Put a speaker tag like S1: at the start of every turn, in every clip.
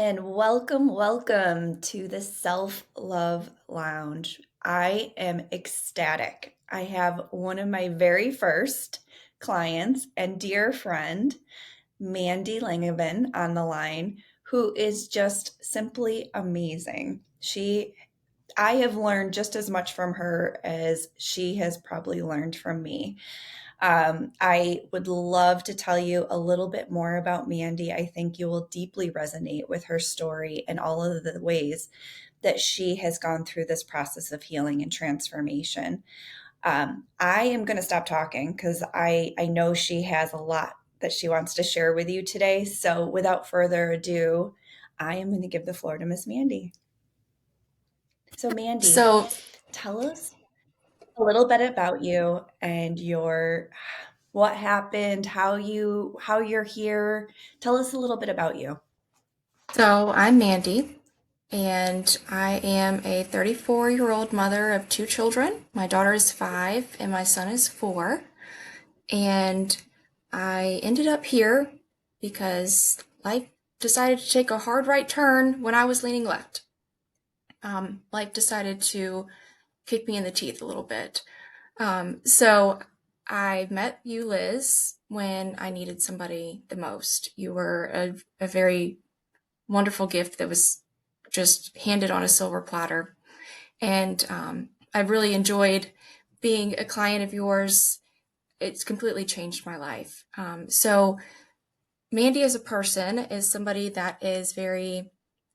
S1: And welcome to the Self Love Lounge. I am ecstatic. I have one of my very first clients and dear friend, Mandy Langevin, on the line, who is just simply amazing. I have learned just as much from her as she has probably learned from me. I would love to tell you a little bit more about Mandy. I think you will deeply resonate with her story and all of the ways that she has gone through this process of healing and transformation. I am going to stop talking because I know she has a lot that she wants to share with you today. So without further ado, I am going to give the floor to Miss Mandy. So, Mandy,
S2: So,
S1: tell us a little bit about you and your what happened, how you're here. Tell us a little bit about you.
S2: so, I'm Mandy, and I am a 34-year-old mother of two children. My daughter is 5, and my son is 4. And I ended up here because life decided to take a hard right turn when I was leaning left. Life decided to kick me in the teeth a little bit. So I met you, Liz, when I needed somebody the most. You were a very wonderful gift that was just handed on a silver platter. And I've really enjoyed being a client of yours. It's completely changed my life. So, Mandy as a person is somebody that is very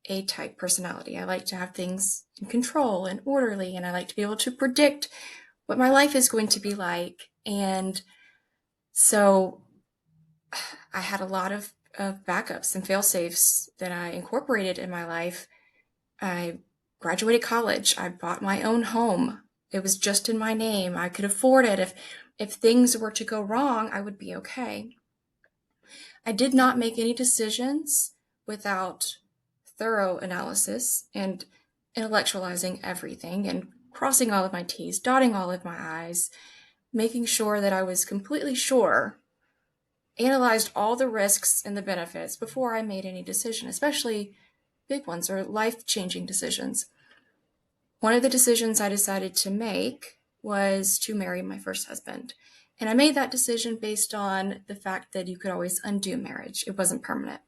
S2: A type personality. I like to have things in control and orderly, and I like to be able to predict what my life is going to be like. And so I had a lot of backups and fail safes that I incorporated in my life. I graduated college. I bought my own home. It was just in my name. I could afford it. If things were to go wrong, I would be okay. I did not make any decisions without thorough analysis and intellectualizing everything and crossing all of my T's, dotting all of my I's, making sure that I was completely sure, analyzed all the risks and the benefits before I made any decision, especially big ones or life-changing decisions. One of the decisions I decided to make was to marry my first husband. And I made that decision based on the fact that you could always undo marriage. It wasn't permanent.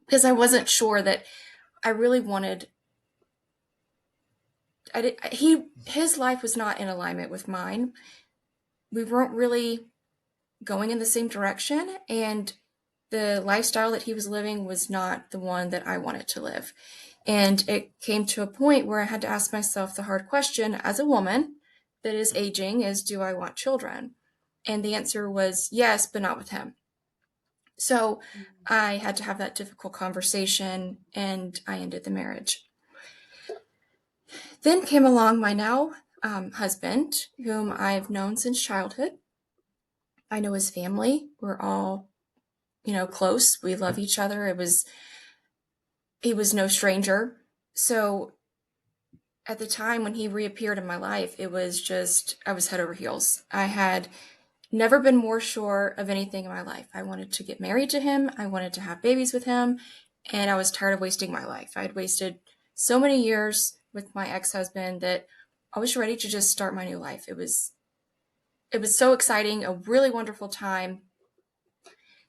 S2: Because I wasn't sure that I really wanted his life was not in alignment with mine. We weren't really going in the same direction, and the lifestyle that he was living was not the one that I wanted to live. And it came to a point where I had to ask myself the hard question as a woman that is aging is, do I want children? And the answer was yes, but not with him. So I had to have that difficult conversation and I ended the marriage. Then came along my now husband, whom I've known since childhood. I know his family. We're all, close. We love each other. He was no stranger. So at the time when he reappeared in my life, it was just, I was head over heels. I had never been more sure of anything in my life. I wanted to get married to him. I wanted to have babies with him. And I was tired of wasting my life. I had wasted so many years with my ex-husband that I was ready to just start my new life. It was so exciting, a really wonderful time.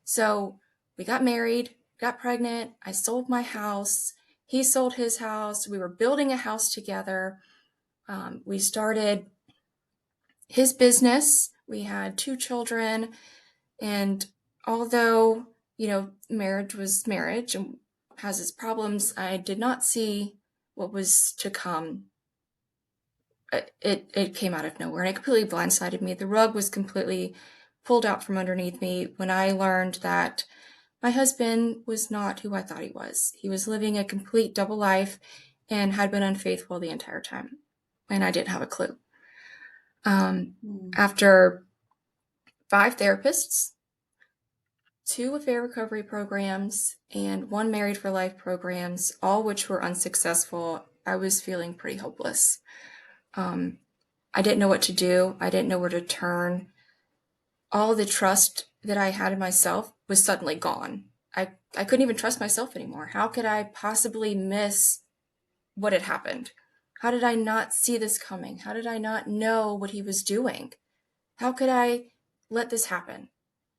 S2: So we got married, got pregnant. I sold my house. He sold his house. We were building a house together. We started his business. We had 2 children. And although, marriage was marriage and has its problems, I did not see what was to come. It came out of nowhere and it completely blindsided me. The rug was completely pulled out from underneath me when I learned that my husband was not who I thought he was. He was living a complete double life and had been unfaithful the entire time. And I didn't have a clue.
S1: Mm.
S2: After 5 therapists, 2 affair recovery programs, and 1 married for life programs, all which were unsuccessful, I was feeling pretty hopeless. I didn't know what to do. I didn't know where to turn. All of the trust that I had in myself was suddenly gone. I couldn't even trust myself anymore. How could I possibly miss what had happened? How did I not see this coming? How did I not know what he was doing? How could I let this happen?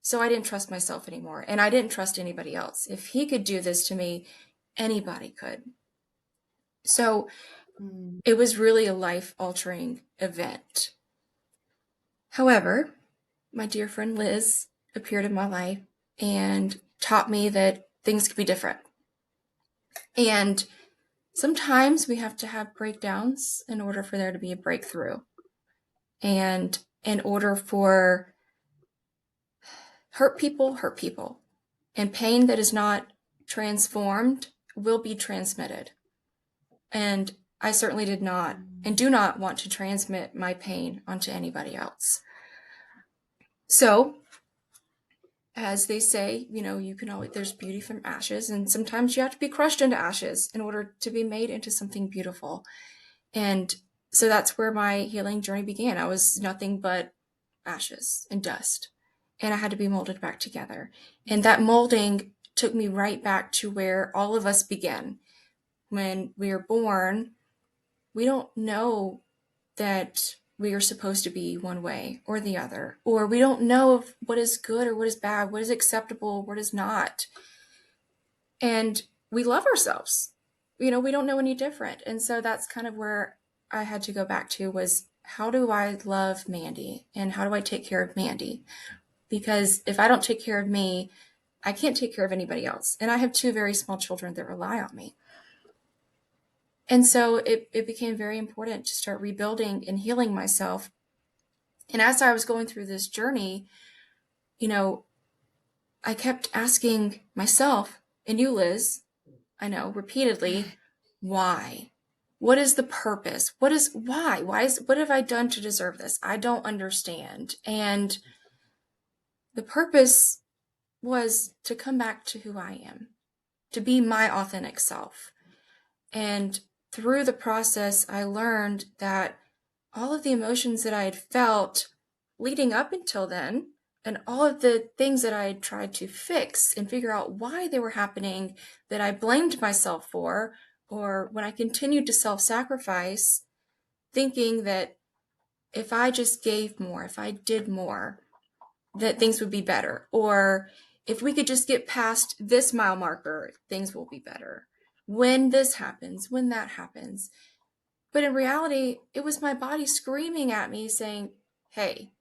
S2: So I didn't trust myself anymore, and I didn't trust anybody else. If he could do this to me, anybody could. So
S1: Mm.
S2: it was really a life altering event. However, my dear friend Liz appeared in my life and taught me that things could be different. And sometimes we have to have breakdowns in order for there to be a breakthrough. And in order for hurt people. And pain that is not transformed will be transmitted. And I certainly did not and do not want to transmit my pain onto anybody else. So, as they say, you can always, there's beauty from ashes, and sometimes you have to be crushed into ashes in order to be made into something beautiful. And so that's where my healing journey began. I was nothing but ashes and dust, and I had to be molded back together. And that molding took me right back to where all of us begin. When we are born, we don't know that we are supposed to be one way or the other, or we don't know what is good or what is bad, what is acceptable, what is not. And we love ourselves. We don't know any different. And so that's kind of where I had to go back to, was how do I love Mandy and how do I take care of Mandy? Because if I don't take care of me, I can't take care of anybody else. And I have two very small children that rely on me. And so it became very important to start rebuilding and healing myself. And as I was going through this journey, you know, I kept asking myself, and you, Liz, I know, repeatedly, why? What is the purpose? Why? What have I done to deserve this? I don't understand. And the purpose was to come back to who I am, to be my authentic self. And through the process, I learned that all of the emotions that I had felt leading up until then, and all of the things that I had tried to fix and figure out why they were happening, that I blamed myself for, or when I continued to self sacrifice, thinking that if I just gave more, if I did more, that things would be better. Or if we could just get past this mile marker, things will be better. When this happens, when that happens. But in reality, it was my body screaming at me saying, hey,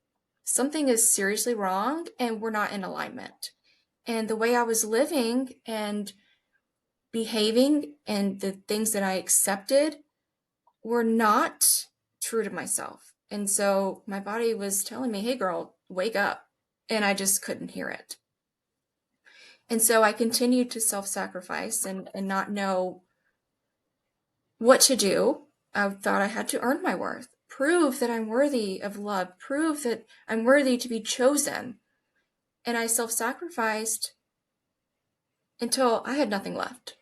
S2: something is seriously wrong and we're not in alignment. And the way I was living and behaving and the things that I accepted were not true to myself. And so my body was telling me, hey, girl, wake up. And I just couldn't hear it. And so I continued to self sacrifice and not know what to do. I thought I had to earn my worth, prove that I'm worthy of love, prove that I'm worthy to be chosen. And I self sacrificed until I had nothing left.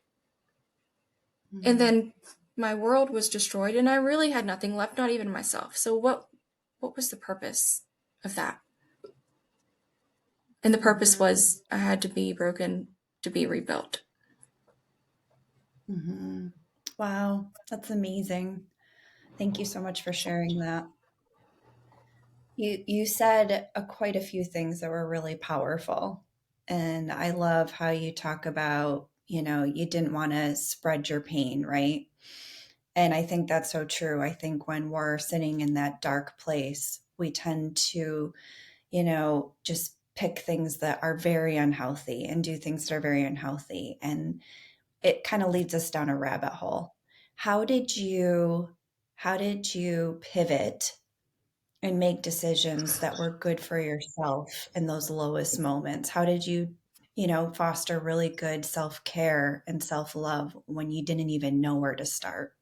S2: And
S1: Mm.
S2: then my world was destroyed and I really had nothing left, not even myself. So what was the purpose of that? And the purpose
S1: Mhm.
S2: was I had to be broken to be rebuilt.
S1: Mhm. Wow, that's amazing. Thank you so much for sharing that. You said quite a few things that were really powerful. And I love how you talk about, you didn't want to spread your pain, right? And I think that's so true. I think when we're sitting in that dark place, we tend to, just pick things that are very unhealthy and do things that are very unhealthy. And it kind of leads us down a rabbit hole. How did you how did you pivot and make decisions that were good for yourself in those lowest moments? How did you, foster really good self-care and self-love when you didn't even know where to start?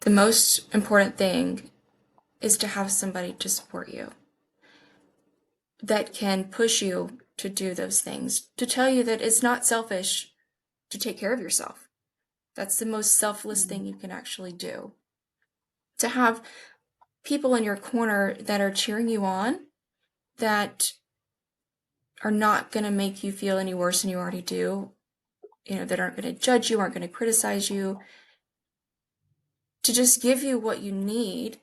S2: The most important thing is to have somebody to support you that can push you to do those things, to tell you that it's not selfish to take care of yourself. That's the most selfless
S1: Mm.
S2: thing you can actually do. To have people in your corner that are cheering you on, that are not going to make you feel any worse than you already do, that aren't going to judge you, aren't going to criticize you, to just give you what you need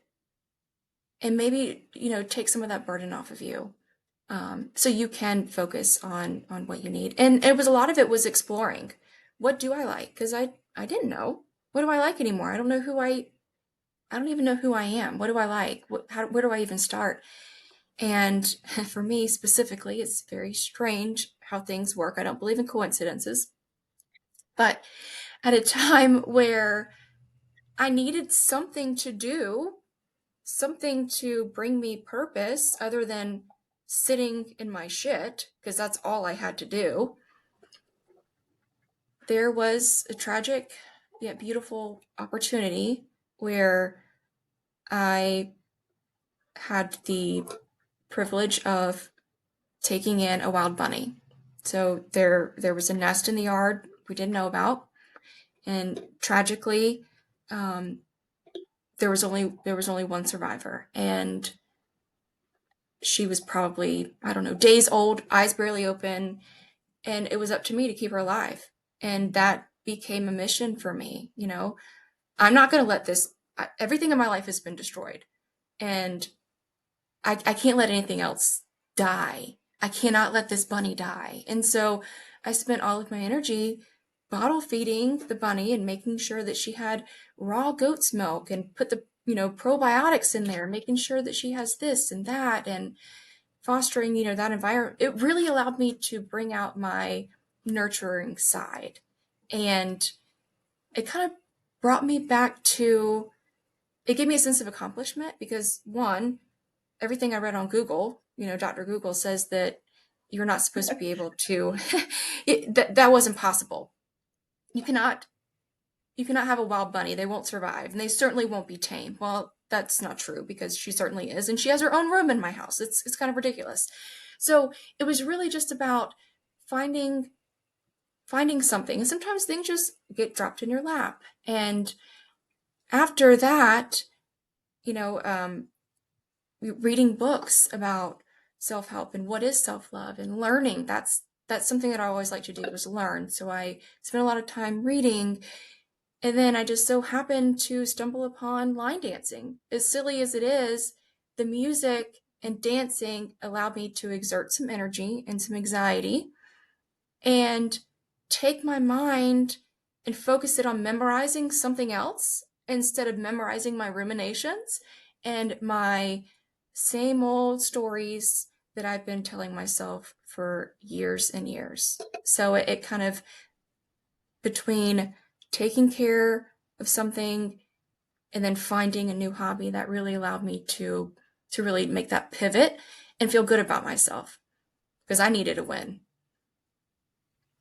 S2: and maybe, take some of that burden off of you. So you can focus on what you need. And a lot of it was exploring. What do I like? Because I didn't know. What do I like anymore? I don't even know who I am. What do I like? Where do I even start? And for me specifically, it's very strange how things work. I don't believe in coincidences. But at a time where I needed something to do, something to bring me purpose other than sitting in my shit, because that's all I had to do, there was a tragic yet beautiful opportunity where I had the privilege of taking in a wild bunny. So there was a nest in the yard we didn't know about, and tragically, um, there was only one survivor, and she was probably, I don't know, days old, eyes barely open, and it was up to me to keep her alive. And that became a mission for me. I'm not going to let this, everything in my life has been destroyed. And I can't let anything else die. I cannot let this bunny die. And so I spent all of my energy bottle feeding the bunny and making sure that she had raw goat's milk and put the, probiotics in there, making sure that she has this and that and fostering, that environment. It really allowed me to bring out my nurturing side. And it kind of brought me back to, it gave me a sense of accomplishment because one, everything I read on Google, Dr. Google says that you're not supposed to be able to, that wasn't possible. You cannot, you cannot have a wild bunny. They won't survive and they certainly won't be tame. Well, that's not true because she certainly is. And she has her own room in my house. It's kind of ridiculous. So it was really just about finding, finding something. And sometimes things just get dropped in your lap. And after that, you know, um, reading books about self-help and what is self-love and learning, that's something that I always like to do, is learn. So I spent a lot of time reading, and then I just so happened to stumble upon line dancing. As silly as it is, the music and dancing allowed me to exert some energy and some anxiety and take my mind and focus it on memorizing something else instead of memorizing my ruminations and my same old stories that I've been telling myself for years and years. So it kind of, between taking care of something and then finding a new hobby, that really allowed me to really make that pivot and feel good about myself because I needed a win.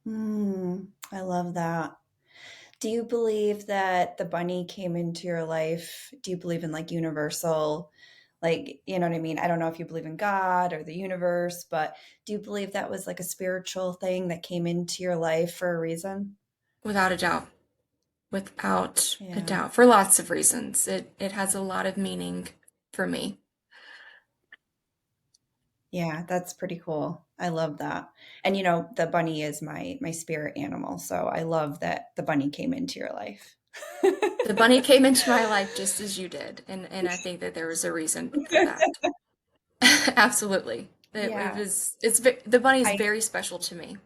S1: I love that. Do you believe that the bunny came into your life? Do you believe in like universal, like, you know what I mean? I don't know if you believe in God or the universe, but do you believe that was like a spiritual thing that came into your life for a reason?
S2: Without a doubt. Without a
S1: Yeah.
S2: doubt, for lots of reasons. It has a lot of meaning for me.
S1: Yeah, that's pretty cool. I love that. And you know, the bunny is my spirit animal, so I love that the bunny came into your life.
S2: The bunny came into my life just as you did, and I think that there was a reason for that. Absolutely. It
S1: Yeah,
S2: was the bunny is
S1: I
S2: very special to me.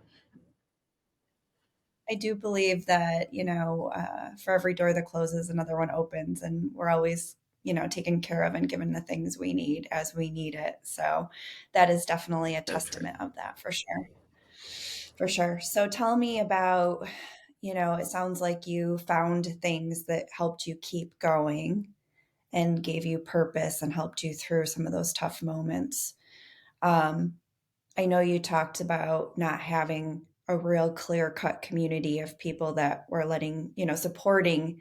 S1: I do believe that, you know, for every door that closes, another one opens, and we're always, you know, taken care of and given the things we need as we need it. So that is definitely a
S2: So true.
S1: testament of that for sure. For sure. So tell me about, you know, it sounds like you found things that helped you keep going and gave you purpose and helped you through some of those tough moments. Um, I know you talked about not having a real clear cut community of people that were letting, you know, supporting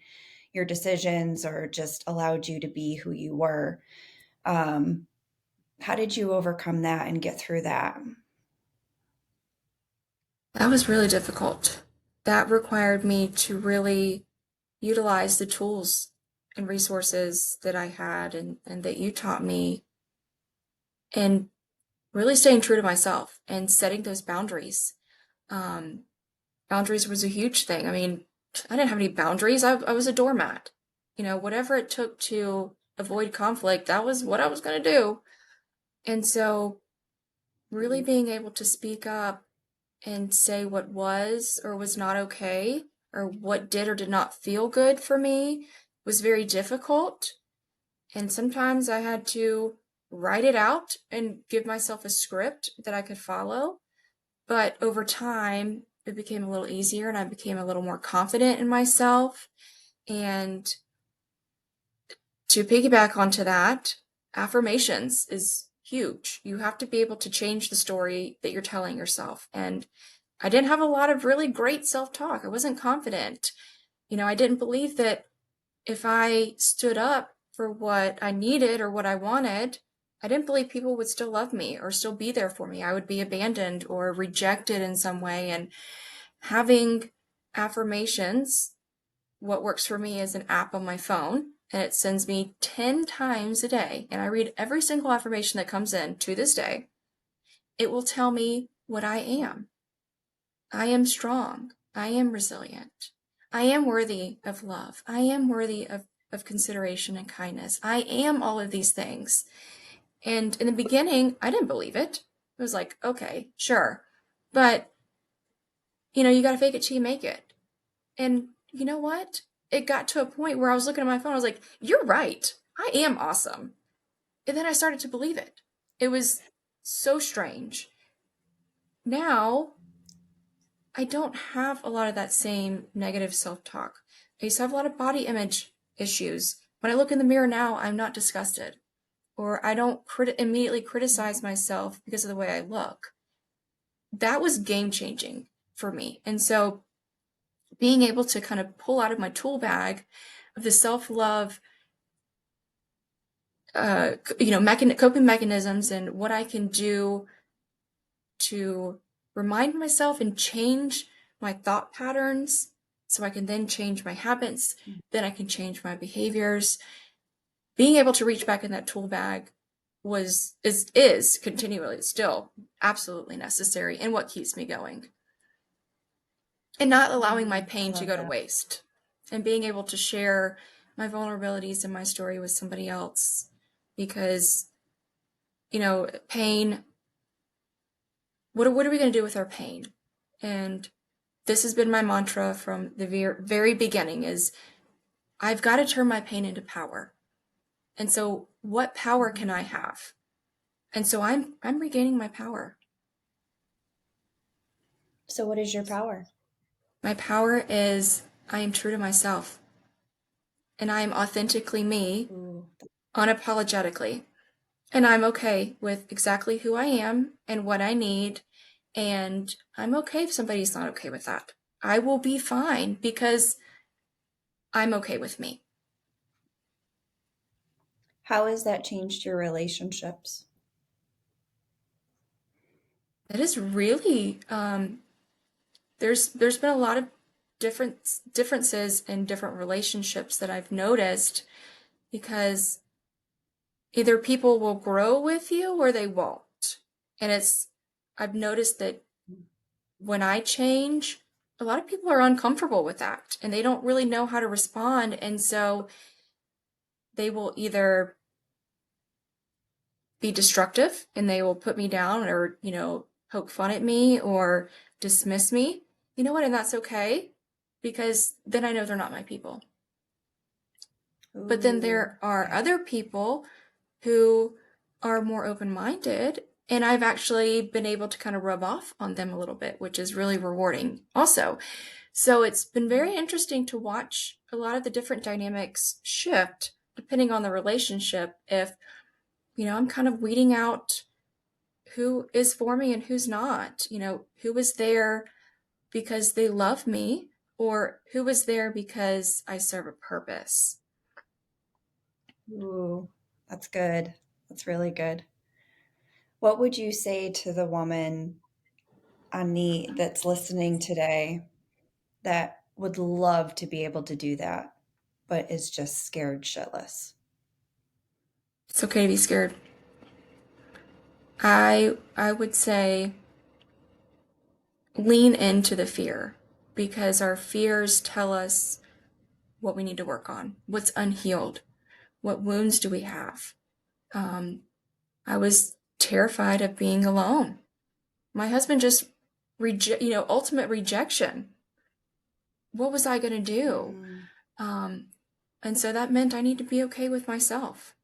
S1: your decisions or just allowed you to be who you were. Um, how did you overcome that and get through that?
S2: That was really difficult. That required me to really utilize the tools and resources that I had and that you taught me, and really staying true to myself and setting those boundaries. Um, Boundaries was a huge thing. I mean, I didn't have any boundaries. I was a doormat. Whatever it took to avoid conflict, that was what I was going to do. And so, really being able to speak up and say what was or was not okay, or what did or did not feel good for me, was very difficult. And sometimes I had to write it out and give myself a script that I could follow. But over time, it became a little easier and I became a little more confident in myself. And to piggyback onto that, affirmations is huge. You have to be able to change the story that you're telling yourself. And I didn't have a lot of really great self talk. I wasn't confident. I didn't believe that if I stood up for what I needed or what I wanted, I didn't believe people would still love me or still be there for me. I would be abandoned or rejected in some way. And having affirmations, what works for me is an app on my phone, and it sends me 10 times a day. And I read every single affirmation that comes in to this day. It will tell me what I am. I am strong. I am resilient. I am worthy of love. I am worthy of consideration and kindness. I am all of these things. And in the beginning, I didn't believe it. It was like, okay, sure. But, you got to fake it till you make it. And you know what? It got to a point where I was looking at my phone. I was like, you're right. I am awesome. And then I started to believe it. It was so strange. Now, I don't have a lot of that same negative self talk. I used to have a lot of body image issues. When I look in the mirror now, I'm not disgusted, or I don't immediately criticize myself because of the way I look. That was game changing for me. And so, being able to kind of pull out of my tool bag of the self love, coping mechanisms and what I can do to remind myself and change my thought patterns so I can then change my habits, then I can change my behaviors. Being able to reach back in that tool bag is continually still absolutely necessary and what keeps me going. And not allowing my
S1: I
S2: pain to
S1: love
S2: go to
S1: that.
S2: waste. And being able to share my vulnerabilities and my story with somebody else. Because, pain, what are we going to do with our pain? And this has been my mantra from the very beginning is I've got to turn my pain into power. And so what power can I have? And so I'm regaining my power.
S1: So, what is your power?
S2: My power is I am true to myself and I am authentically me,
S1: Ooh.
S2: unapologetically. And I'm okay with exactly who I am and what I need. And I'm okay if somebody's not okay with that. I will be fine because I'm okay with me.
S1: How has that changed your relationships?
S2: That is really there's been a lot of differences in different relationships that I've noticed because either people will grow with you or they won't. And I've noticed that when I change, a lot of people are uncomfortable with that and they don't really know how to respond. And so they will either be destructive and they will put me down or, poke fun at me or dismiss me. You know what? And that's okay because then I know they're not my people. But then
S1: Ooh,
S2: there are
S1: yeah.
S2: other people who are more open minded. And I've actually been able to kind of rub off on them a little bit, which is really rewarding also. So it's been very interesting to watch a lot of the different dynamics shift depending on the relationship. If, I'm kind of weeding out who is for me and who's not, who is there because they love me or who is there because I serve a purpose.
S1: Ooh, that's good. That's really good. What would you say to the woman that's listening today that would love to be able to do that, but is just scared shitless?
S2: It's okay to be scared. I would say lean into the fear because our fears tell us what we need to work on, what's unhealed, what wounds do we have. Um, I was terrified of being alone. My husband just ultimate rejection. What was I going to do?
S1: Mm,
S2: Um, and so that meant I need to be okay with myself.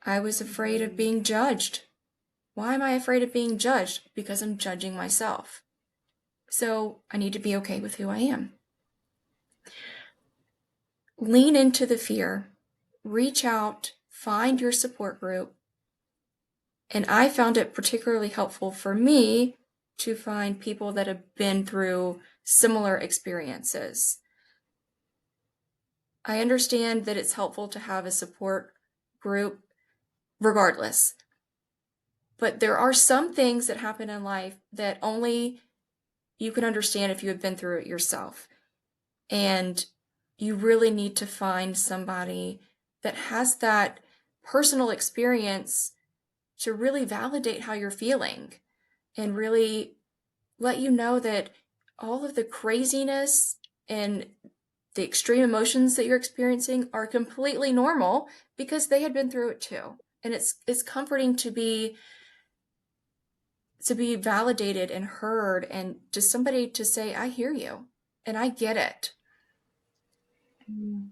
S2: I was afraid of
S1: mhm.
S2: being judged. Why am I afraid of being judged? Because I'm judging myself. So I need to be okay with who I am. Lean into the fear, reach out, find your support group. And I found it particularly helpful for me to find people that have been through similar experiences. I understand that it's helpful to have a support group regardless, but there are some things that happen in life that only you can understand if you have been through it yourself. And you really need to find somebody that has that personal experience to really validate how you're feeling and really let you know that all of the craziness and the extreme emotions that you're experiencing are completely normal because they had been through it too. And it's comforting to be validated and heard and to somebody to say, I hear you and I get it.
S1: Mm,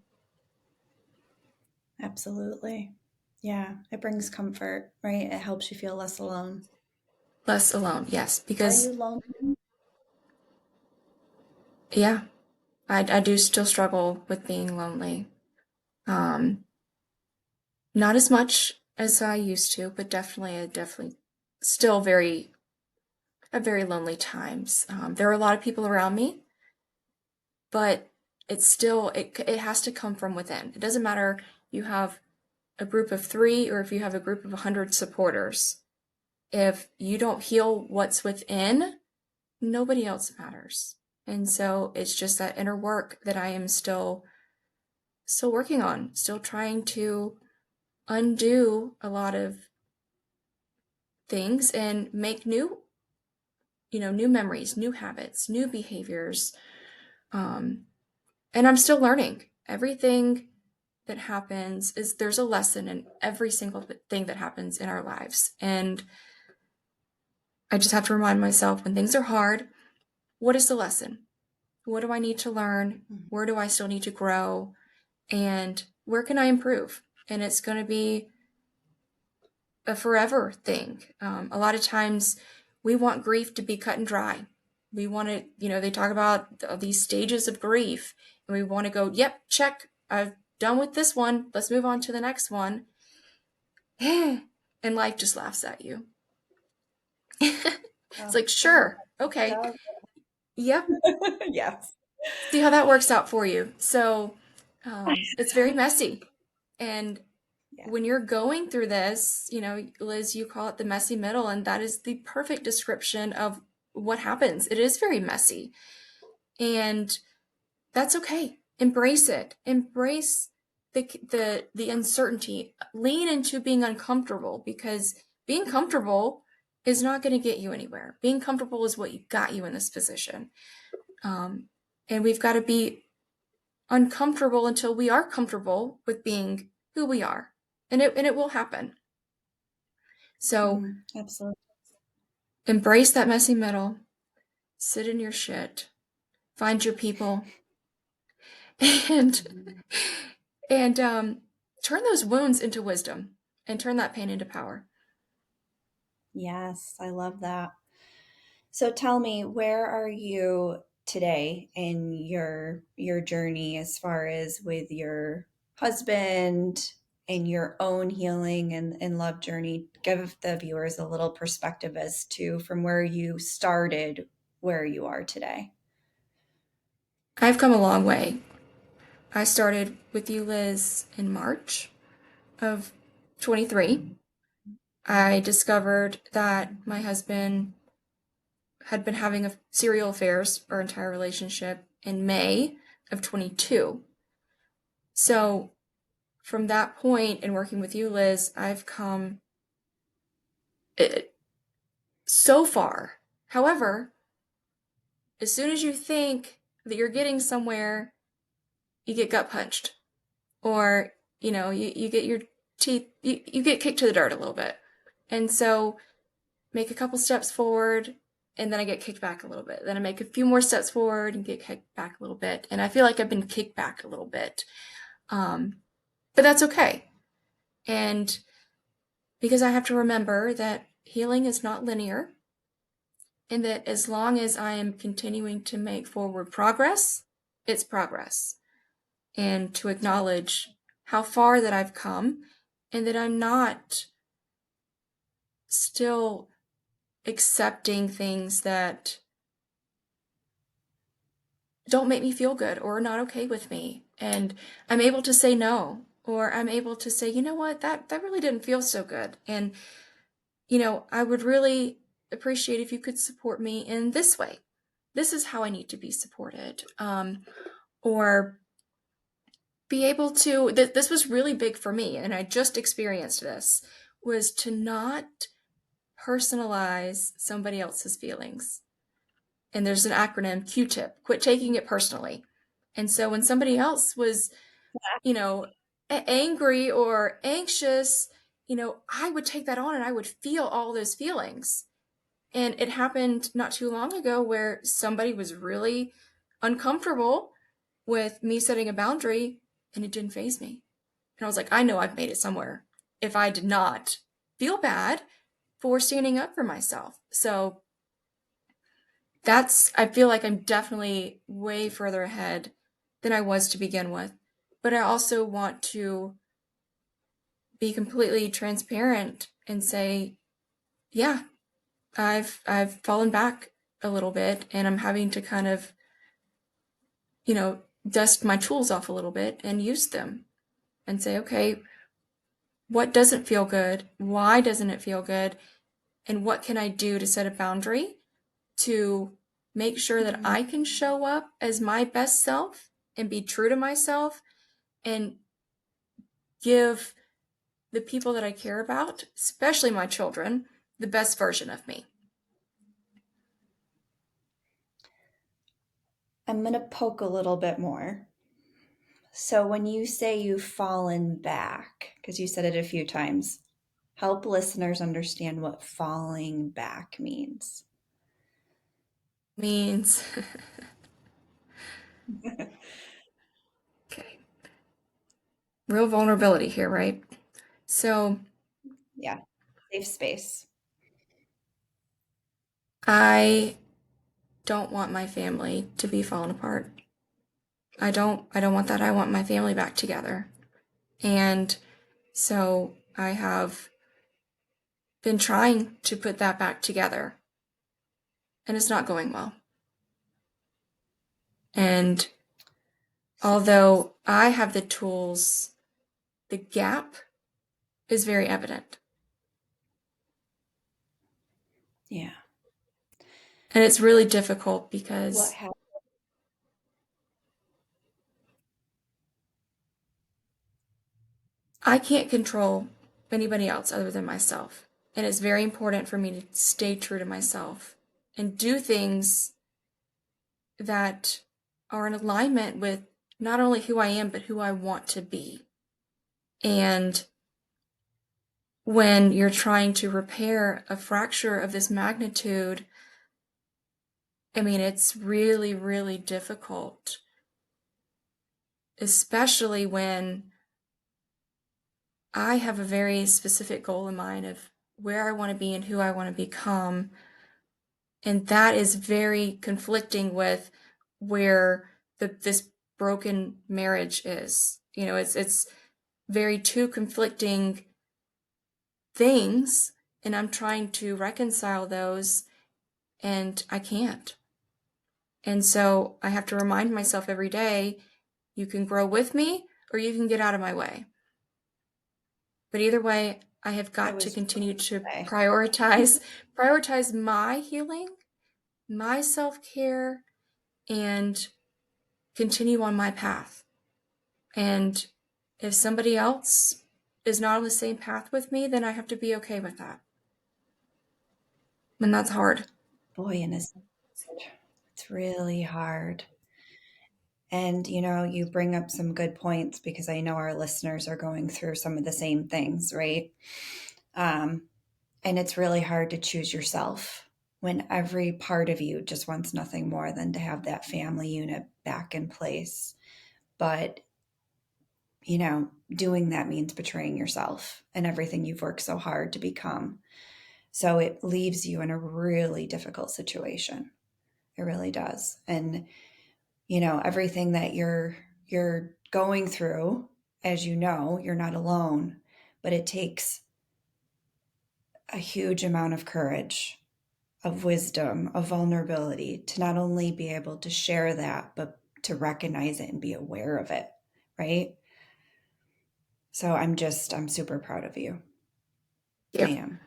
S1: absolutely. Yeah, it brings comfort, right? It helps you feel less alone.
S2: Less alone, yes,
S1: Are
S2: because
S1: you lonely?
S2: yeah, I do still struggle with being lonely. Um, Not as much as I used to, but definitely still at very lonely times. There are a lot of people around me, but it has to come from within. It doesn't matter you have a group of three or if you have a group of 100 supporters. If you don't heal what's within, nobody else matters. And so it's just that inner work that I am still working on, still trying to undo a lot of things and make new memories, new habits, new behaviors. Um, and I'm still learning. Everything that happens is there's a lesson in every single thing that happens in our lives. And I just have to remind myself when things are hard, what is the lesson? What do I need to learn?
S1: Mhm.
S2: Where do I still need to grow? And where can I improve? And it's going to be a forever thing. A lot of times we want grief to be cut and dry. We want to, they talk about these stages of grief, and we want to go, yep, check, I've done with this one. Let's move on to the next one. And life just laughs at you. It's
S1: Oh,
S2: like, sure,
S1: it
S2: okay,
S1: does.
S2: yep,
S1: Yes.
S2: see how that works out for you. So it's very messy. And
S1: Yeah.
S2: when you're going through this, Liz, you call it the messy middle, and that is the perfect description of what happens. It is very messy, and that's okay. Embrace it. Embrace the uncertainty. Lean into being uncomfortable because being comfortable is not going to get you anywhere. Being comfortable is what got you in this position, um, and we've got to be uncomfortable until we are comfortable with being who we are, and it will happen. So
S1: Absolutely.
S2: embrace that messy middle, sit in your shit, find your people, and
S1: Mhm.
S2: and turn those wounds into wisdom and turn that pain into power.
S1: Yes, I love that. So tell me, where are you today in your journey as far as with your husband and your own healing and love journey? Give the viewers a little perspective as to from where you started, where you are today.
S2: I've come a long way. I started with you, Liz, in March of 23. I discovered that my husband had been having serial affairs our entire relationship in May of 22. So from that point in working with you, Liz, I've come it, so far. However, as soon as you think that you're getting somewhere, you get gut punched, or you get your teeth, you get kicked to the dirt a little bit. And so make a couple steps forward, and then I get kicked back a little bit. Then I make a few more steps forward and get kicked back a little bit. And I feel like I've been kicked back a little bit. Um, but that's okay. And because I have to remember that healing is not linear, and that as long as I am continuing to make forward progress, it's progress. And to acknowledge how far that I've come, and that I'm not still accepting things that don't make me feel good or are not okay with me. And I'm able to say no, or I'm able to say, you know what, that really didn't feel so good. And, I would really appreciate if you could support me in this way. This is how I need to be supported. Or be able to, this was really big for me, and I just experienced this, was to not personalize somebody else's feelings. And there's an acronym, QTIP, quit taking it personally. And so when somebody else was, you know, angry or anxious, I would take that on and I would feel all those feelings. And it happened not too long ago where somebody was really uncomfortable with me setting a boundary, and it didn't faze me. And I was like, I know I've made it somewhere if I did not feel bad for standing up for myself. So I feel like I'm definitely way further ahead than I was to begin with. But I also want to be completely transparent and say, yeah, I've fallen back a little bit, and I'm having to kind of, dust my tools off a little bit and use them and say, okay, what doesn't feel good? Why doesn't it feel good? And what can I do to set a boundary to make sure that
S1: Mhm.
S2: I can show up as my best self and be true to myself and give the people that I care about, especially my children, the best version of me.
S1: I'm going to poke a little bit more. So, when you say you've fallen back, because you said it a few times, help listeners understand what falling back means.
S2: Means, okay, real vulnerability here, right? So
S1: Yeah, safe space.
S2: I don't want my family to be falling apart. I don't want that. I want my family back together. And so I have been trying to put that back together, and it's not going well. And
S1: So,
S2: although I have the tools, the gap is very evident.
S1: yeah.
S2: And it's really difficult
S1: What
S2: because
S1: happened?
S2: I can't control anybody else other than myself. And it's very important for me to stay true to myself and do things that are in alignment with not only who I am, but who I want to be. And when you're trying to repair a fracture of this magnitude, I mean, it's really, really difficult, especially when I have a very specific goal in mind of where I want to be and who I want to become. And that is very conflicting with where this broken marriage is. It's very two conflicting things, and I'm trying to reconcile those, and I can't. And so I have to remind myself every day, you can grow with me or you can get out of my way. But either way, I have
S1: I
S2: got to
S1: was
S2: continue to
S1: say,
S2: prioritize my healing, my self-care, and continue on my path. And if somebody else is not on the same path with me, then I have to be okay with that. And that's hard.
S1: Boy, and it's really hard. And you bring up some good points because I know our listeners are going through some of the same things, right? Um, and it's really hard to choose yourself when every part of you just wants nothing more than to have that family unit back in place. But, doing that means betraying yourself and everything you've worked so hard to become. So it leaves you in a really difficult situation. It really does. And everything that you're going through, as you know, you're not alone, but it takes a huge amount of courage, of wisdom, of vulnerability to not only be able to share that, but to recognize it and be aware of it, right? So I'm super proud of you. I
S2: Yeah.
S1: am.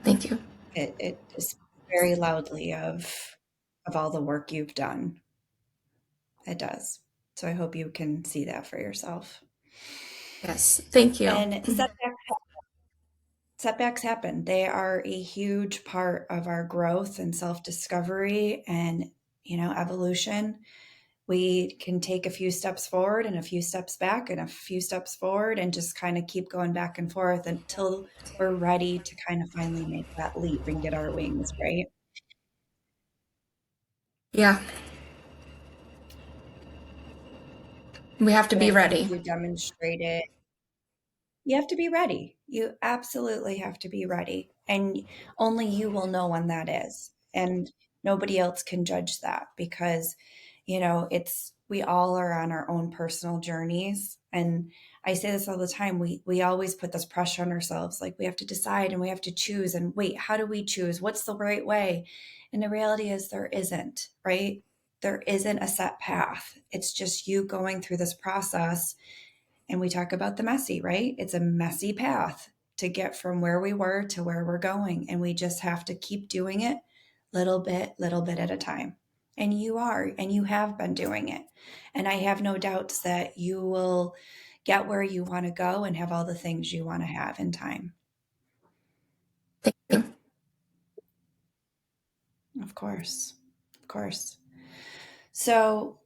S2: Thank you.
S1: It just very loudly of all the work you've done. It does. So I hope you can see that for yourself.
S2: Yes. Thank you.
S1: And setbacks happen. They are a huge part of our growth and self-discovery and, evolution. We can take a few steps forward and a few steps back and a few steps forward and just kind of keep going back and forth until we're ready to kind of finally make that leap and get our wings, right?
S2: Yeah. We have to
S1: But
S2: be
S1: I think
S2: ready.
S1: you demonstrated you have to be ready. You absolutely have to be ready. And only you will know when that is. And nobody else can judge that because, we all are on our own personal journeys. And I say this all the time. We always put this pressure on ourselves. Like we have to decide and we have to choose. And wait, how do we choose? What's the right way? And the reality is there isn't, right? There isn't a set path. It's just you going through this process, and we talk about the messy, right? It's a messy path to get from where we were to where we're going. And we just have to keep doing it little bit at a time. And you are, and you have been doing it. And I have no doubts that you will get where you want to go and have all the things you want to have in time.
S2: Thank you.
S1: Of course. Of course. So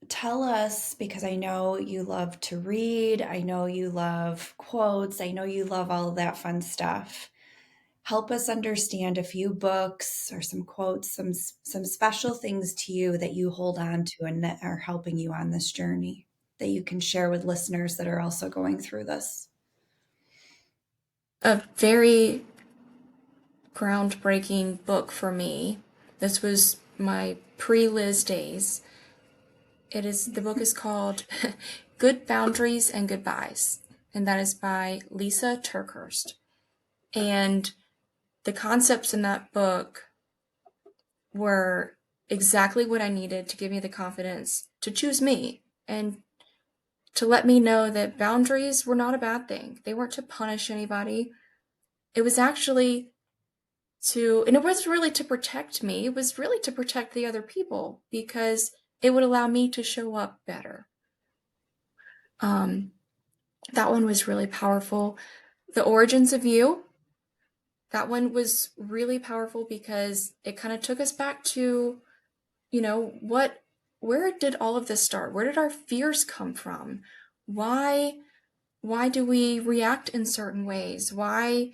S1: tell us, because I know you love to read, I know you love quotes, I know you love all of that fun stuff. Help us understand a few books or some quotes, some special things to you that you hold on to and that are helping you on this journey that you can share with listeners that are also going through this.
S2: A very groundbreaking book for me. This was my pre-Liz days. The book is called Good Boundaries and Goodbyes, and that is by Lisa Turkhurst. And the concepts in that book were exactly what I needed to give me the confidence to choose me and to let me know that boundaries were not a bad thing. They weren't to punish anybody. It was actually and it wasn't really to protect me, it was really to protect the other people because it would allow me to show up better. Um, that one was really powerful. The Origins of You, that one was really powerful because it kind of took us back to, where did all of this start? Where did our fears come from? Why why do we react in certain ways? Why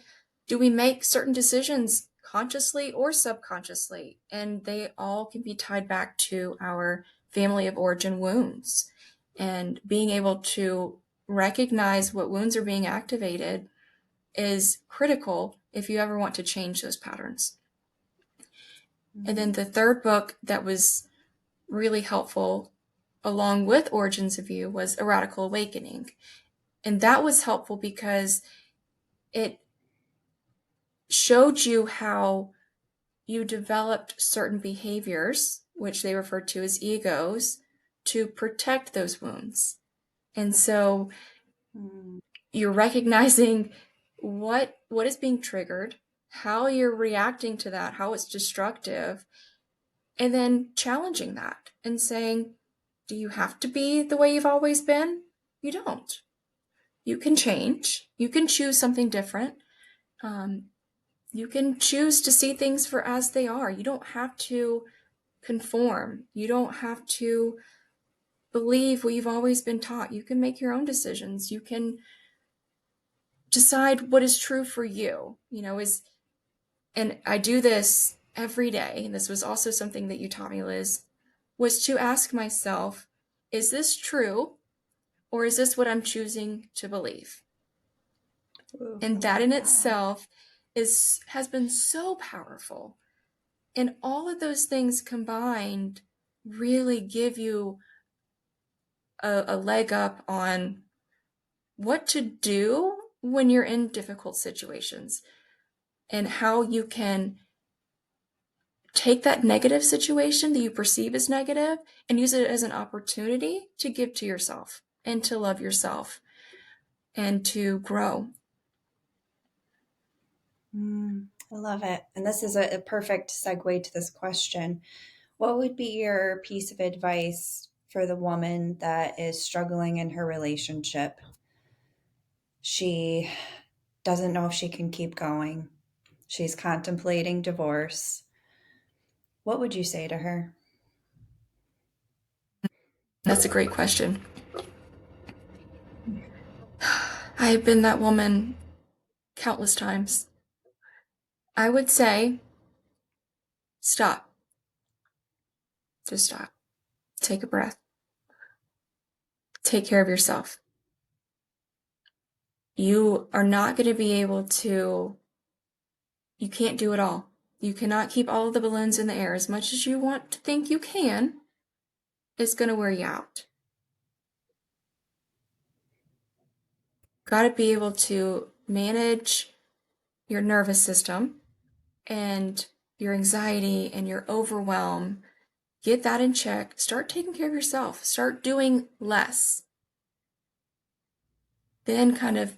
S2: do we make certain decisions consciously or subconsciously? And they all can be tied back to our family of origin wounds. And being able to recognize what wounds are being activated is critical if you ever want to change those patterns. And then the third book that was really helpful along with Origins of You was A Radical Awakening. And that was helpful because it showed you how you developed certain behaviors, which they referred to as egos, to protect those wounds. And so
S1: Mm.
S2: you're recognizing what is being triggered, how you're reacting to that, how it's destructive, and then challenging that and saying, do you have to be the way you've always been? You don't. You can change. You can choose something different. Um, You can choose to see things for as they are. You don't have to conform. You don't have to believe what you've always been taught. You can make your own decisions. You can decide what is true for you. Is and I do this every day. And this was also something that you taught me, Liz, was to ask myself, is this true or is this what I'm choosing to believe?
S1: Ooh, I
S2: And that
S1: love
S2: in
S1: that.
S2: itself has been so powerful. And all of those things combined really give you a leg up on what to do when you're in difficult situations and how you can take that negative situation that you perceive as negative and use it as an opportunity to give to yourself and to love yourself and to grow.
S1: I love it. And this is a perfect segue to this question. What would be your piece of advice for the woman that is struggling in her relationship? She doesn't know if she can keep going. She's contemplating divorce. What would you say to her?
S2: That's a great question. I've been that woman countless times. I would say stop. Just stop. Take a breath. Take care of yourself. You are not going to be able to, you can't do it all. You cannot keep all of the balloons in the air as much as you want to think you can. It's going to wear you out. Got to be able to manage your nervous system and your anxiety and your overwhelm. Get that in check. Start taking care of yourself. Start doing less. Then kind of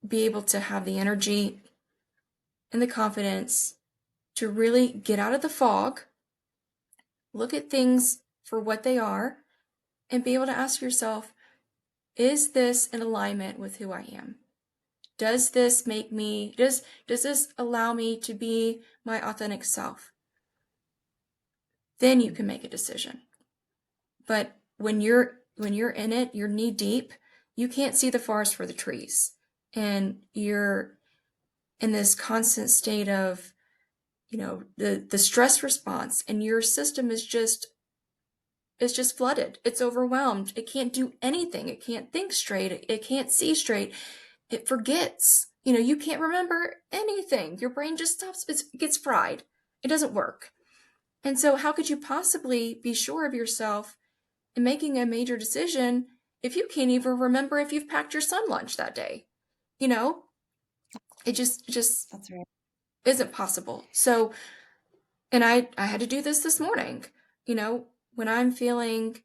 S2: be able to have the energy and the confidence to really get out of the fog, look at things for what they are, and be able to ask yourself, is this in alignment with who I am? Does this make me, does this allow me to be my authentic self? Then you can make a decision. But when you're in it, you're knee deep, you can't see the forest for the trees. And you're in this constant state of, the stress response, and your system is just flooded. It's overwhelmed. It can't do anything. It can't think straight. It can't see straight. It forgets. You can't remember anything. Your brain just stops. It gets fried. It doesn't work. And so, how could you possibly be sure of yourself in making a major decision if you can't even remember if you've packed your son lunch that day? You know, it just
S1: That's right.
S2: isn't possible. So, and I had to do this morning. You know, when I'm feeling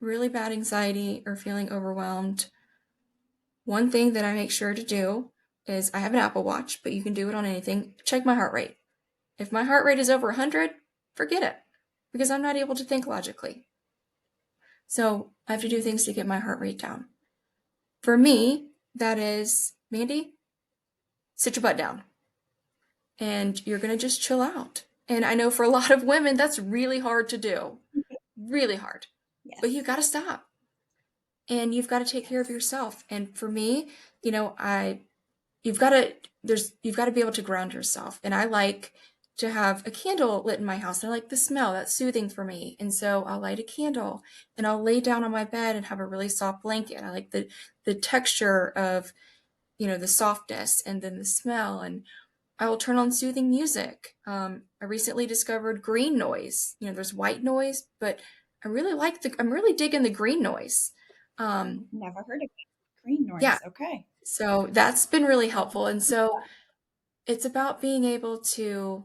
S2: really bad anxiety or feeling overwhelmed, one thing that I make sure to do is I have an Apple Watch, but you can do it on anything. Check my heart rate. If my heart rate is over 100, forget it because I'm not able to think logically. So I have to do things to get my heart rate down. For me, that is, Mandy, sit your butt down and you're going to just chill out. And I know for a lot of women, that's really hard to do. Really hard. But you
S1: Yes.
S2: got to stop and you've got to take care of
S1: Yes.
S2: yourself. And for me, I you've got to you've got to be able to ground yourself. And I like to have a candle lit in my house. I like the smell. That's soothing for me. And so I'll light a candle and I'll lay down on my bed and have a really soft blanket. I like the texture of, the softness and then the smell. And I will turn on soothing music. I recently discovered green noise. There's white noise, but I'm really digging the green noise. Um,
S1: Never heard of it. Green
S2: yeah.
S1: noise. Okay.
S2: So that's been really
S1: I'll
S2: helpful. And so it's about being able to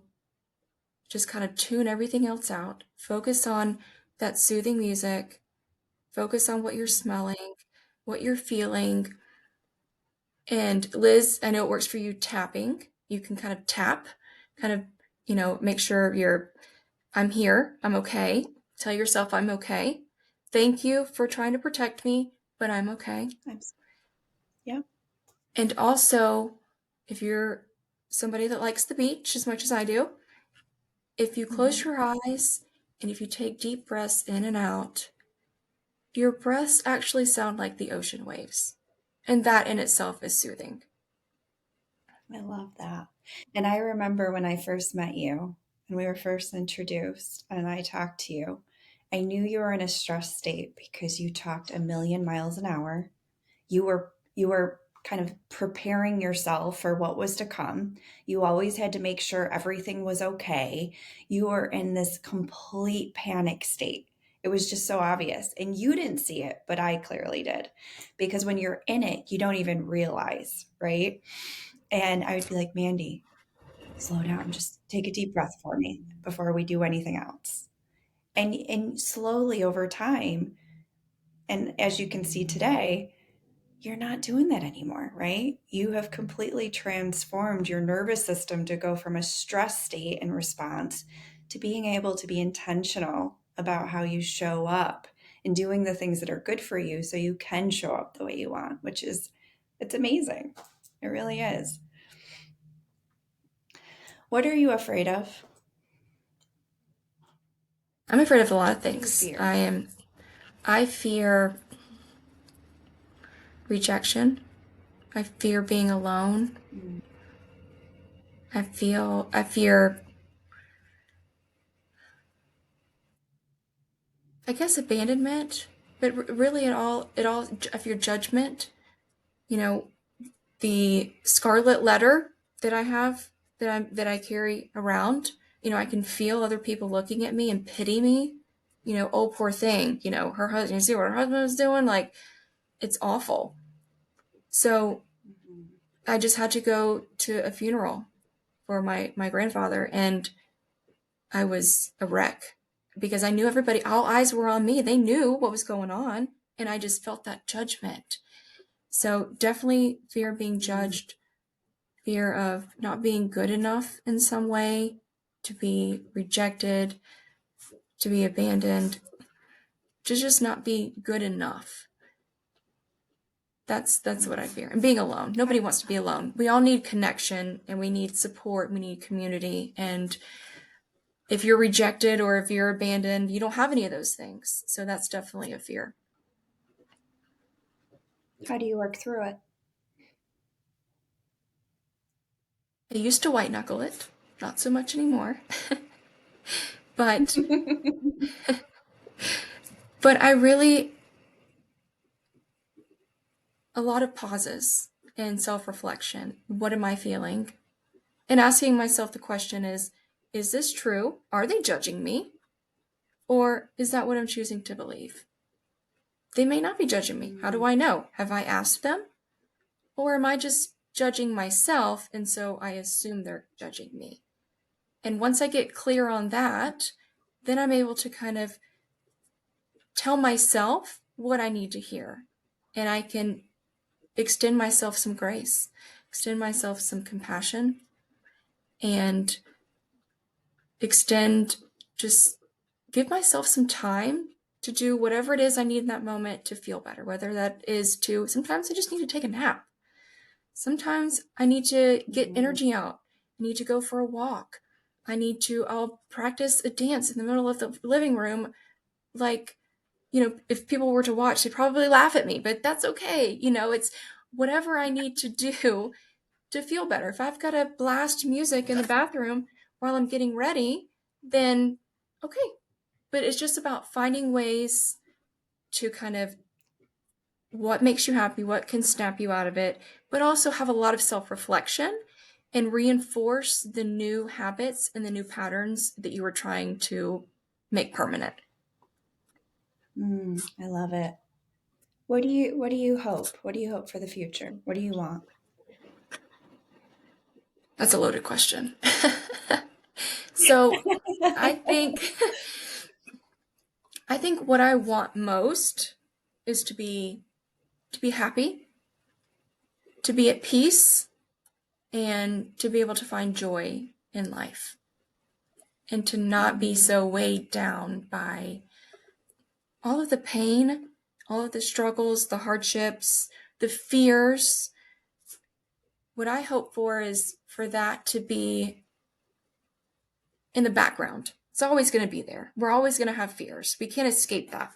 S2: just kind of tune everything else out, focus on that soothing music, focus on what you're smelling, what you're feeling. And Liz, I know it works for you tapping. You can kind of tap, kind of, make sure I'm here, I'm okay. Tell yourself I'm okay. Thank you for trying to protect me, but I'm okay.
S1: I'm sorry. Yeah.
S2: And also, if you're somebody that likes the beach as much as I do, if you close
S1: Mhm.
S2: your eyes and if you take deep breaths in and out, your breaths actually sound like the ocean waves. And that in itself is soothing.
S1: I love that. And I remember when I first met you and we were first introduced and I talked to you, I knew you were in a stress state because you talked a million miles an hour. You were kind of preparing yourself for what was to come. You always had to make sure everything was okay. You were in this complete panic state. It was just so obvious. And you didn't see it, but I clearly did. Because when you're in it, you don't even realize, right? And I would be like, Mandy, slow down. Just take a deep breath for me before we do anything else. And slowly over time, and as you can see today, you're not doing that anymore, right? You have completely transformed your nervous system to go from a stress state and response to being able to be intentional about how you show up and doing the things that are good for you so you can show up the way you want, which is, it's amazing. It really is. What are you afraid of?
S2: I'm afraid of a lot of
S1: What do you
S2: things.
S1: fear?
S2: I fear rejection. I fear being alone.
S1: Mm,
S2: I fear, I guess, abandonment, but really I fear judgment. You know, the scarlet letter that I have that I carry around. I can feel other people looking at me and pity me. Oh, poor thing. Her husband. You see what her husband was doing? Like, it's awful. So
S1: mhm.
S2: I just had to go to a funeral for my grandfather, and I was a wreck because I knew everybody. All eyes were on me. They knew what was going on, and I just felt that judgment. So definitely fear of being
S1: Mm.
S2: judged, fear of not being good enough in some way, to be rejected, to be abandoned, to just not be good enough. That's what I
S1: Mm.
S2: fear. And being alone. Nobody
S1: How,
S2: wants to be alone. We all need connection and we need support, we need community. And if you're rejected or if you're abandoned, you don't have any of those things. So that's definitely a fear.
S1: how do you work through it?
S2: I used to white knuckle it, not so much anymore. but but I really a lot of pauses and self-reflection. What am I feeling? And asking myself the question is this true? Are they judging me? Or is that what I'm choosing to believe? They may not be judging me. How do
S1: Mm.
S2: I know? Have I asked them? Or am I just judging myself and so I assume they're judging me? And once I get clear on that, then I'm able to kind of tell myself what I need to hear. And I can extend myself some grace, extend myself some compassion, and extend just give myself some time to do whatever it is I need in that moment to feel better. Whether that is to, sometimes I just need to take a nap. Sometimes I need to get
S1: Mhm.
S2: energy out. I need to go for a walk. I'll practice a dance in the middle of the living room. Like, if people were to watch, they'd probably laugh at me, but that's okay. It's whatever I need to do to feel better. If I've got to blast music in the bathroom while I'm getting ready, then okay. But it's just about finding ways to kind of what makes you happy, what can snap you out of it, but also have a lot of self reflection and reinforce the new habits and the new patterns that you were trying to make permanent.
S1: Mm, I love it. What do you hope? What do you hope for the future? What do you want?
S2: That's a loaded question. So I think I think what I want most is to be happy, to be at peace, and to be able to find joy in life and to not be
S1: Mhm.
S2: so weighed down by all of the pain, all of the struggles, the hardships, the fears, what I hope for is for that to be in the background. It's always going to be there. We're always going to have fears. We can't escape that.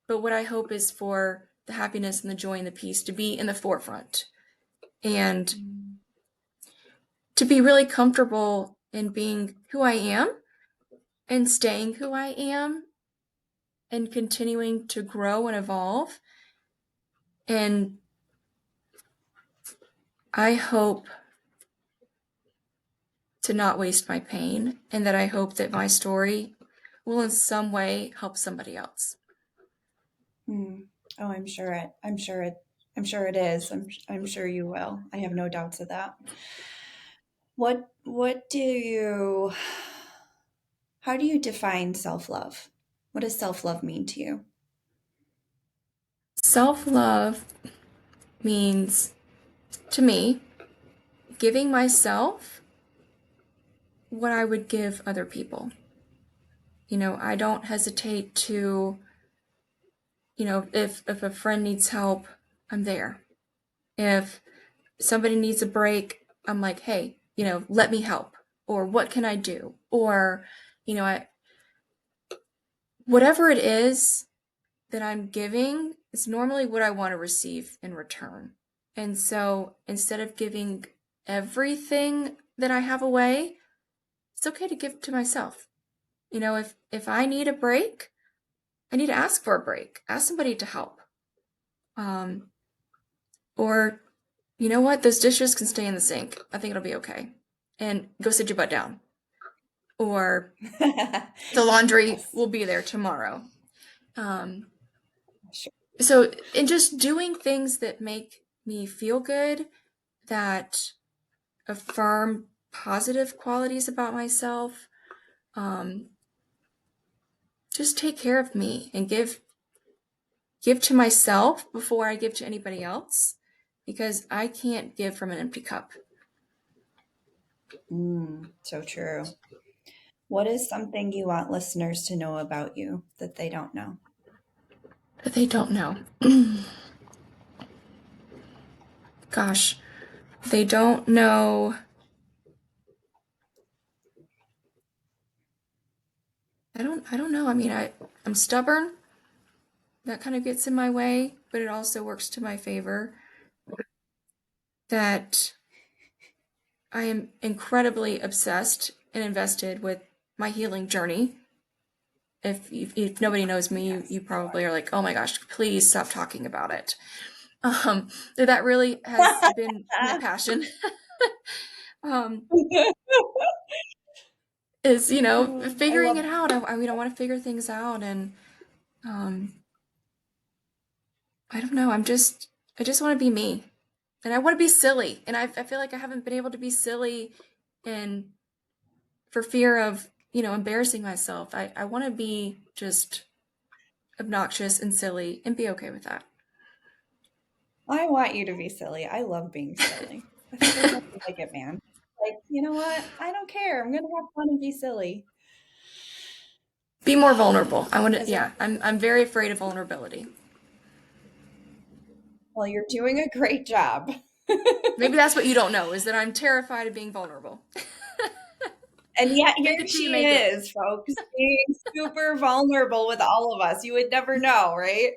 S2: But what I hope is for the happiness and the joy and the peace to be in the forefront and
S1: Mm.
S2: to be really comfortable in being who I am and staying who I am and continuing to grow and evolve. And I hope to not waste my pain, and that I hope that my story will in some way help somebody else.
S1: Mm. Oh, I'm sure it is. I'm sure you will. I have no doubts of that. What do you how do you define self-love? What does self-love mean to you?
S2: Self love means, to me, giving myself what I would give other people. I don't hesitate to, if a friend needs help, I'm there. If somebody needs a break, I'm like, hey, let me help. Or what can I do? Or, whatever it is that I'm giving is normally what I want to receive in return. And so instead of giving everything that I have away, it's okay to give to myself. If I need a break, I need to ask for a break. Ask somebody to help. Um, or you know what? Those dishes can stay in the sink. I think it'll be okay. And go sit your butt down. Or the laundry
S1: Yes.
S2: will be there tomorrow. Um,
S1: Sure.
S2: so, in just doing things that make me feel good, that affirm positive qualities about myself, um, just take care of me and give to myself before I give to anybody else, because I can't give from an empty cup.
S1: So true. What is something you want listeners to know about you that they don't know?
S2: But they don't know. Gosh, they don't know. I don't know. I mean, I'm stubborn. That kind of gets in my way, but it also works to my favor. That I am incredibly obsessed and invested with my healing journey. If nobody knows me, you,
S1: Yes.
S2: you probably are like, oh my gosh, please stop talking about it. That really has been my passion. um, is
S1: I
S2: figuring
S1: love
S2: it out. I want to figure things out, and um, I don't know. I just want to be me, and I want to be silly, and I feel like I haven't been able to be silly, and for fear of embarrassing myself, I want to be just obnoxious and silly and be okay with that.
S1: I want you to be silly. I love being silly. I think there's nothing like it, man. Like, you know what? I don't care. I'm gonna have fun and be silly.
S2: Be more vulnerable. I want to.
S1: Is there
S2: Yeah, I'm very afraid of vulnerability.
S1: well, you're doing a great job.
S2: Maybe that's what you don't know, is that I'm terrified of being vulnerable.
S1: And yet here
S2: Fake it till you
S1: she
S2: make it.
S1: is, folks, being super vulnerable with all of us. You would never know, right?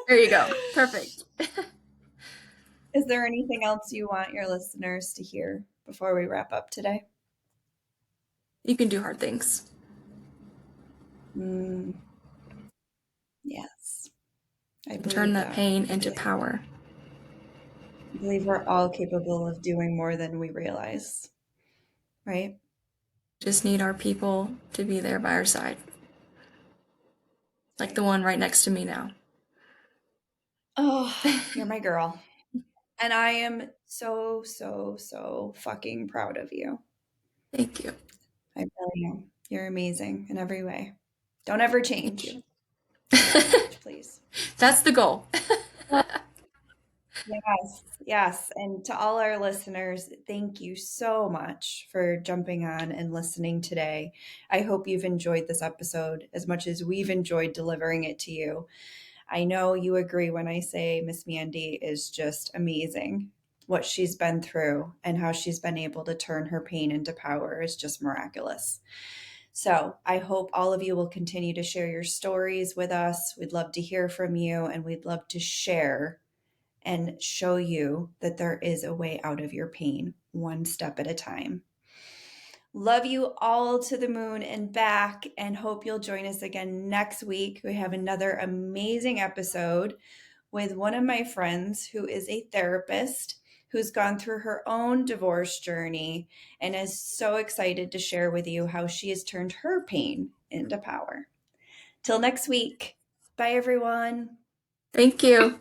S2: There you go. Perfect.
S1: Is there anything else you want your listeners to hear before we wrap up today?
S2: You can do hard things.
S1: Mm, yes, I
S2: And turn
S1: believe
S2: that
S1: that.
S2: pain into power.
S1: I believe we're all capable of doing more than we realize, right?
S2: Just need our people to be there by our side, like
S1: Right.
S2: the one right next to me now.
S1: Oh, you're my girl. And I am so, so, so fucking proud of you.
S2: Thank you.
S1: I really am. You're amazing in every way. Don't ever
S2: Thank
S1: change.
S2: you.
S1: Don't ever change, please.
S2: That's the goal.
S1: Yes, yes. And to all our listeners, thank you so much for jumping on and listening today. I hope you've enjoyed this episode as much as we've enjoyed delivering it to you. I know you agree when I say Miss Mandy is just amazing. what she's been through and how she's been able to turn her pain into power is just miraculous. So I hope all of you will continue to share your stories with us. We'd love to hear from you, and we'd love to share and show you that there is a way out of your pain, one step at a time. Love you all to the moon and back, and hope you'll join us again next week. We have another amazing episode with one of my friends who is a therapist who's gone through her own divorce journey and is so excited to share with you how she has turned her pain into power. Till next week. Bye, everyone.
S2: Thank you.